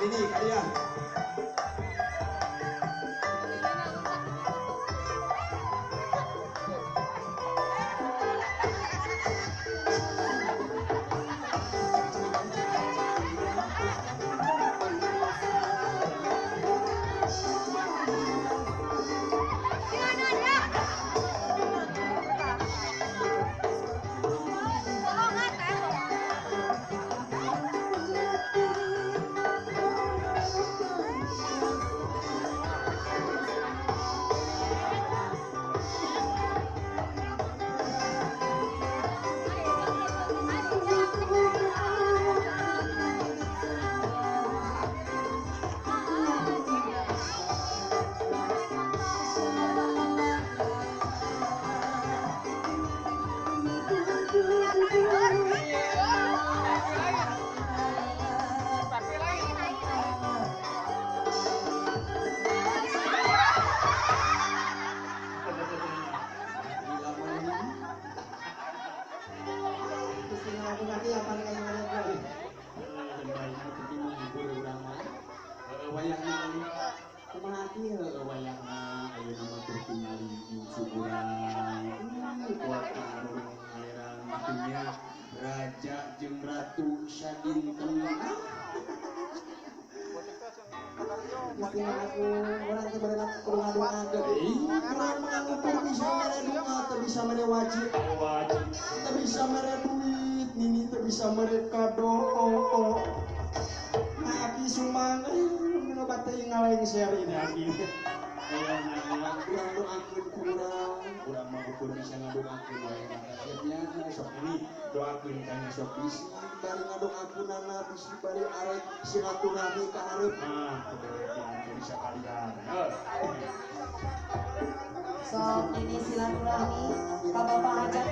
ini kalian. Laki-laki yang paling enak lagi. Banyak penting menghibur orang lain. Wayangna kumaha kieu wayangna ayo nama teh tingali syukuran. Kuat karung aliran dunia raja jeung ratu sadinten. Istilah aku orang teh berenang kurang doa deui. Kurang mengangutur bisa mere doa teu bisa mere wajib. Teu bisa mere duit. Nini tak bisa mereka doa. Aki sumang, ngebat ngaleng seri lagi. Kurang doakan kurang mau ukur bisa ngadoakan wayang akhirnya sok ini doakan kanya sok bisi bari ngadoakan anak bisi bari arek silaturahmi ka arep. Udah bisa kalian. Sok ini silaturahmi ka Bapak Hajat